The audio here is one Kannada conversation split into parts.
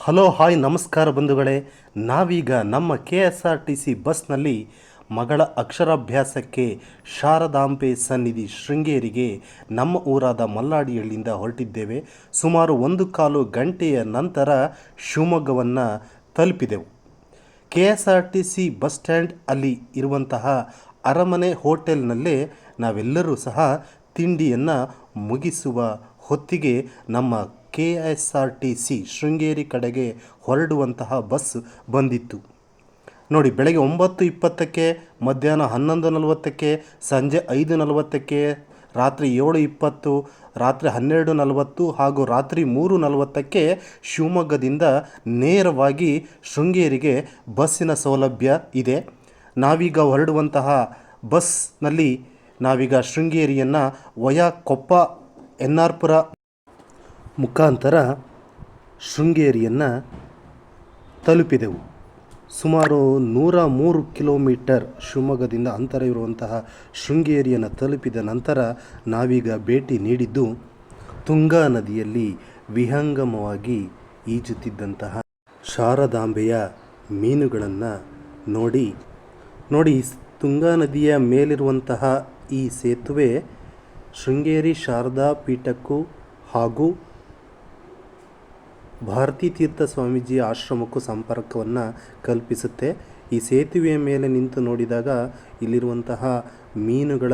ಹಲೋ ಹಾಯ್ ನಮಸ್ಕಾರ ಬಂಧುಗಳೇ. ನಾವೀಗ ನಮ್ಮ KSRTC ಬಸ್ನಲ್ಲಿ ಮಗಳ ಅಕ್ಷರಾಭ್ಯಾಸಕ್ಕೆ ಶಾರದಾಂಬೆ ಸನ್ನಿಧಿ ಶೃಂಗೇರಿಗೆ ನಮ್ಮ ಊರಾದ ಮಲ್ಲಾಡಿಹಳ್ಳಿಯಿಂದ ಹೊರಟಿದ್ದೇವೆ. ಸುಮಾರು 1.25 ಗಂಟೆಯ ನಂತರ ಶಿವಮೊಗ್ಗವನ್ನು ತಲುಪಿದೆವು. KSRTC ಬಸ್ ಸ್ಟ್ಯಾಂಡ್ ಅಲ್ಲಿ ಇರುವಂತಹ ಅರಮನೆ ಹೋಟೆಲ್ನಲ್ಲೇ ನಾವೆಲ್ಲರೂ ಸಹ ತಿಂಡಿಯನ್ನು ಮುಗಿಸುವ ಹೊತ್ತಿಗೆ ನಮ್ಮ KSRTC ಶೃಂಗೇರಿ ಕಡೆಗೆ ಹೊರಡುವಂತಹ ಬಸ್ ಬಂದಿತ್ತು. ನೋಡಿ, ಬೆಳಗ್ಗೆ 9:20ಕ್ಕೆ, ಮಧ್ಯಾಹ್ನ 11:40ಕ್ಕೆ, ಸಂಜೆ 5:40ಕ್ಕೆ, ರಾತ್ರಿ 7:20, ರಾತ್ರಿ 12:40 ಹಾಗೂ ರಾತ್ರಿ 3:40ಕ್ಕೆ ಶಿವಮೊಗ್ಗದಿಂದ ನೇರವಾಗಿ ಶೃಂಗೇರಿಗೆ ಬಸ್ಸಿನ ಸೌಲಭ್ಯ ಇದೆ. ನಾವೀಗ ಹೊರಡುವಂತಹ ಬಸ್ನಲ್ಲಿ ನಾವೀಗ ಶೃಂಗೇರಿಯನ್ನು ವಯಾ ಕೊಪ್ಪ NR ಪುರ ಮುಖಾಂತರ ಶೃಂಗೇರಿಯನ್ನು ತಲುಪಿದೆವು. ಸುಮಾರು 103 ಕಿಲೋಮೀಟರ್ ಶಿವಮೊಗ್ಗದಿಂದ ಅಂತರ ಇರುವಂತಹ ಶೃಂಗೇರಿಯನ್ನು ತಲುಪಿದ ನಂತರ ನಾವೀಗ ಭೇಟಿ ನೀಡಿದ್ದು ತುಂಗಾ ನದಿಯಲ್ಲಿ ವಿಹಂಗಮವಾಗಿ ಈಜುತ್ತಿದ್ದಂತಹ ಶಾರದಾಂಬೆಯ ಮೀನುಗಳನ್ನು ನೋಡಿ ತುಂಗಾ ನದಿಯ ಮೇಲಿರುವಂತಹ ಈ ಸೇತುವೆ ಶೃಂಗೇರಿ ಶಾರದಾ ಪೀಠಕ್ಕೂ ಹಾಗೂ ಭಾರತೀ ತೀರ್ಥ ಸ್ವಾಮೀಜಿ ಆಶ್ರಮಕ್ಕೂ ಸಂಪರ್ಕವನ್ನು ಕಲ್ಪಿಸುತ್ತೆ. ಈ ಸೇತುವೆಯ ಮೇಲೆ ನಿಂತು ನೋಡಿದಾಗ ಇಲ್ಲಿರುವಂತಹ ಮೀನುಗಳ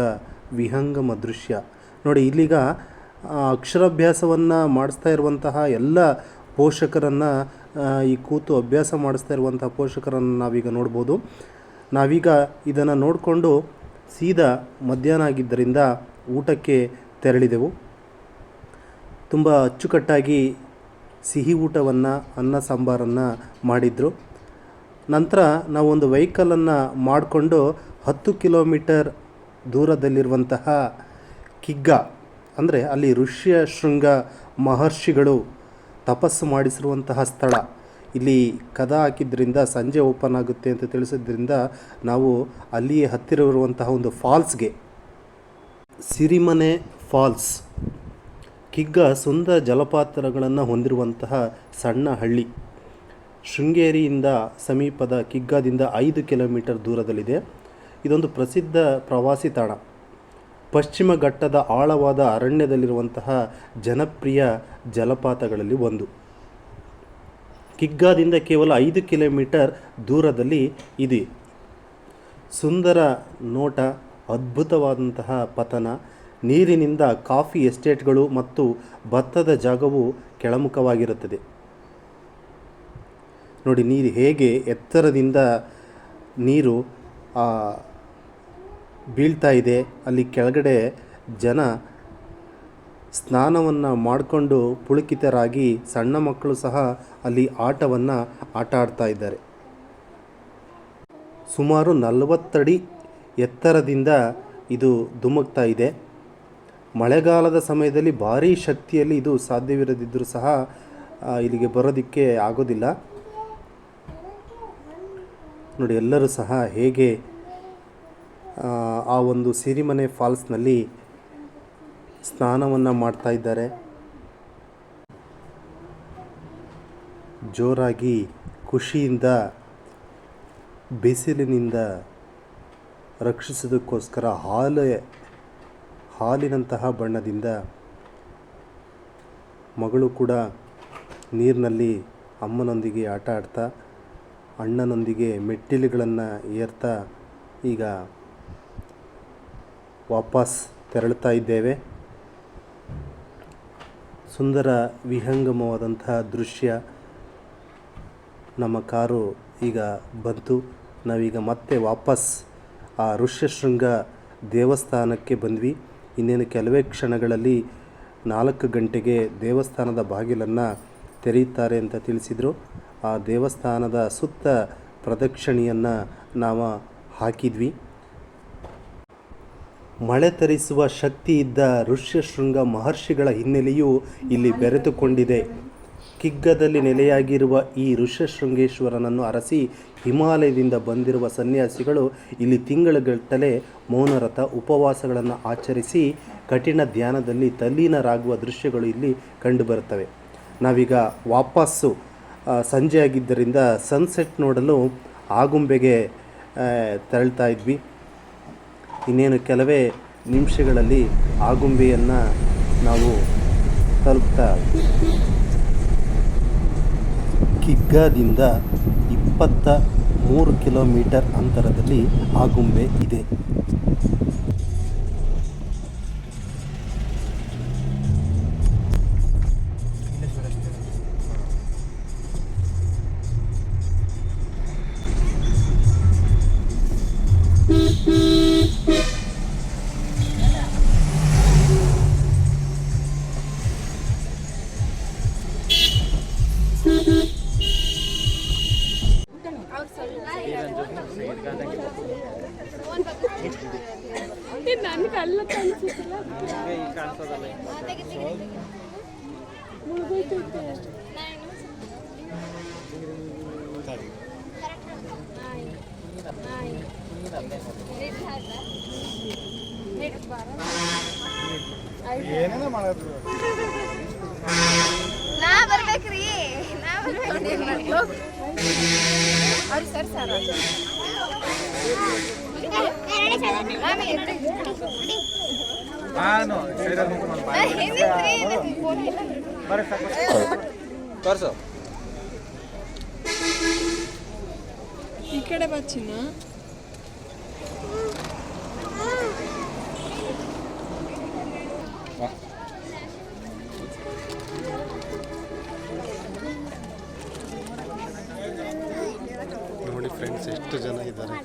ವಿಹಂಗಮ ದೃಶ್ಯ ನೋಡಿ. ಇಲ್ಲಿಗ ಅಕ್ಷರಾಭ್ಯಾಸವನ್ನು ಮಾಡಿಸ್ತಾ ಇರುವಂತಹ ಎಲ್ಲ ಪೋಷಕರನ್ನು, ಈ ಕೂತು ಅಭ್ಯಾಸ ಮಾಡಿಸ್ತಾ ಇರುವಂತಹ ಪೋಷಕರನ್ನು ನಾವೀಗ ನೋಡ್ಬೋದು. ನಾವೀಗ ಇದನ್ನು ನೋಡಿಕೊಂಡು ಸೀದಾ ಮಧ್ಯಾಹ್ನ ಆಗಿದ್ದರಿಂದ ಊಟಕ್ಕೆ ತೆರಳಿದೆವು. ತುಂಬ ಅಚ್ಚುಕಟ್ಟಾಗಿ ಸಿಹಿ ಊಟವನ್ನು, ಅನ್ನ ಸಾಂಬಾರನ್ನು ಮಾಡಿದರು. ನಂತರ ನಾವೊಂದು ವೆಹಿಕಲನ್ನು ಮಾಡಿಕೊಂಡು 10 ಕಿಲೋಮೀಟರ್ ದೂರದಲ್ಲಿರುವಂತಹ ಕಿಗ್ಗ, ಅಂದರೆ ಅಲ್ಲಿ ಋಷ್ಯಶೃಂಗ ಮಹರ್ಷಿಗಳು ತಪಸ್ಸು ಮಾಡಿಸಿರುವಂತಹ ಸ್ಥಳ, ಇಲ್ಲಿ ಕದ ಹಾಕಿದ್ರಿಂದ ಸಂಜೆ ಓಪನ್ ಆಗುತ್ತೆ ಅಂತ ತಿಳಿಸಿದ್ರಿಂದ ನಾವು ಅಲ್ಲಿಯೇ ಹತ್ತಿರವಿರುವಂತಹ ಒಂದು ಫಾಲ್ಸ್ಗೆ, ಸಿರಿಮನೆ ಫಾಲ್ಸ್, ಕಿಗ್ಗ ಸುಂದರ ಜಲಪಾತಗಳನ್ನು ಹೊಂದಿರುವಂತಹ ಸಣ್ಣ ಹಳ್ಳಿ, ಶೃಂಗೇರಿಯಿಂದ ಸಮೀಪದ ಕಿಗ್ಗಾದಿಂದ 5 ಕಿಲೋಮೀಟರ್ ದೂರದಲ್ಲಿದೆ. ಇದೊಂದು ಪ್ರಸಿದ್ಧ ಪ್ರವಾಸಿ ತಾಣ. ಪಶ್ಚಿಮ ಘಟ್ಟದ ಆಳವಾದ ಅರಣ್ಯದಲ್ಲಿರುವಂತಹ ಜನಪ್ರಿಯ ಜಲಪಾತಗಳಲ್ಲಿ ಒಂದು. ಕಿಗ್ಗಾದಿಂದ ಕೇವಲ 5 ಕಿಲೋಮೀಟರ್ ದೂರದಲ್ಲಿ ಇದೆ. ಸುಂದರ ನೋಟ, ಅದ್ಭುತವಾದಂತಹ ಪತನ, ನೀರಿನಿಂದ ಕಾಫಿ ಎಸ್ಟೇಟ್ಗಳು ಮತ್ತು ಭತ್ತದ ಜಾಗವು ಕೆಳಮುಖವಾಗಿರುತ್ತದೆ. ನೋಡಿ, ನೀರು ಹೇಗೆ ಎತ್ತರದಿಂದ ನೀರು ಬೀಳ್ತಾ ಇದೆ. ಅಲ್ಲಿ ಕೆಳಗಡೆ ಜನ ಸ್ನಾನವನ್ನು ಮಾಡಿಕೊಂಡು ಪುಳಕಿತರಾಗಿ, ಸಣ್ಣ ಮಕ್ಕಳು ಸಹ ಅಲ್ಲಿ ಆಟವನ್ನು ಆಟ ಆಡ್ತಾ ಇದ್ದಾರೆ. ಸುಮಾರು 40 ಅಡಿ ಎತ್ತರದಿಂದ ಇದು ಧುಮುಕ್ತಾ ಇದೆ. ಮಳೆಗಾಲದ ಸಮಯದಲ್ಲಿ ಭಾರೀ ಶಕ್ತಿಯಲ್ಲಿ ಇದು ಸಾಧ್ಯವಿರದಿದ್ದರೂ ಸಹ ಇಲ್ಲಿಗೆ ಬರೋದಕ್ಕೆ ಆಗೋದಿಲ್ಲ. ನೋಡಿ, ಎಲ್ಲರೂ ಸಹ ಹೇಗೆ ಆ ಒಂದು ಸಿರಿಮನೆ ಫಾಲ್ಸ್ನಲ್ಲಿ ಸ್ನಾನವನ್ನು ಮಾಡ್ತಾ ಇದ್ದಾರೆ. ಜೋರಾಗಿ ಖುಷಿಯಿಂದ ಬಿಸಿಲಿನಿಂದ ರಕ್ಷಿಸೋದಕ್ಕೋಸ್ಕರ ಹಾಲಿನಂತಹ ಬಣ್ಣದಿಂದ ಮಗಳು ಕೂಡ ನೀರಿನಲ್ಲಿ ಅಮ್ಮನೊಂದಿಗೆ ಆಟ ಆಡ್ತಾ, ಅಣ್ಣನೊಂದಿಗೆ ಮೆಟ್ಟಿಲುಗಳನ್ನು ಏರ್ತಾ ಈಗ ವಾಪಸ್ ತೆರಳುತ್ತಾ ಇದ್ದೇವೆ. ಸುಂದರ ವಿಹಂಗಮವಾದಂತಹ ದೃಶ್ಯ. ನಮ್ಮ ಕಾರು ಈಗ ಬಂತು. ನಾವೀಗ ಮತ್ತೆ ವಾಪಸ್ ಆ ಋಷ್ಯಶೃಂಗ ದೇವಸ್ಥಾನಕ್ಕೆ ಬಂದ್ವಿ. ಇನ್ನೇನು ಕೆಲವೇ ಕ್ಷಣಗಳಲ್ಲಿ 4 ಗಂಟೆಗೆ ದೇವಸ್ಥಾನದ ಬಾಗಿಲನ್ನು ತೆರೆಯುತ್ತಾರೆ ಅಂತ ತಿಳಿಸಿದರು. ಆ ದೇವಸ್ಥಾನದ ಸುತ್ತ ಪ್ರದಕ್ಷಿಣೆಯನ್ನು ನಾವು ಹಾಕಿದ್ವಿ. ಮಳೆ ತರಿಸುವ ಶಕ್ತಿ ಇದ್ದ ಋಷ್ಯಶೃಂಗ ಮಹರ್ಷಿಗಳ ಹಿನ್ನೆಲೆಯೂ ಇಲ್ಲಿ ಬೆರೆತುಕೊಂಡಿದೆ. ಕಿಗ್ಗದಲ್ಲಿ ನೆಲೆಯಾಗಿರುವ ಈ ಋಷ್ಯಶೃಂಗೇಶ್ವರನನ್ನು ಅರಸಿ ಹಿಮಾಲಯದಿಂದ ಬಂದಿರುವ ಸನ್ಯಾಸಿಗಳು ಇಲ್ಲಿ ತಿಂಗಳುಗಟ್ಟಲೆ ಮೌನರಥ ಉಪವಾಸಗಳನ್ನು ಆಚರಿಸಿ ಕಠಿಣ ಧ್ಯಾನದಲ್ಲಿ ತಲ್ಲೀನರಾಗುವ ದೃಶ್ಯಗಳು ಇಲ್ಲಿ ಕಂಡುಬರುತ್ತವೆ. ನಾವೀಗ ವಾಪಸ್ಸು ಸಂಜೆ ಆಗಿದ್ದರಿಂದ ಸನ್ಸೆಟ್ ನೋಡಲು ಆಗುಂಬೆಗೆ ತೆರಳ್ತಾ ಇದ್ವಿ. ಇನ್ನೇನು ಕೆಲವೇ ನಿಮಿಷಗಳಲ್ಲಿ ಆಗುಂಬೆಯನ್ನು ನಾವು ತಲುಪ್ತಾ ಕಿಗ್ಗಾದಿಂದ 23 ಕಿಲೋಮೀಟರ್ ಅಂತರದಲ್ಲಿ ಆಗುಂಬೆ ಇದೆ. ನನ್ನ ಕಲ್ಲ ಕಾಣಿಸುತ್ತಿಲ್ಲ ಏನೇನ ಮಾಡಿದ್ರು ನಾ ಬರ್ಬೇಕ್ರಿ ಅವ್ರು ಸರ್ ಸರ್ ತೋರ್ಸು ಈ ಕಡೆ ಬಚ್ಚಿನ ನೋಡಿ ಫ್ರೆಂಡ್ಸ್ ಎಷ್ಟು ಜನ ಇದ್ದಾರೆ.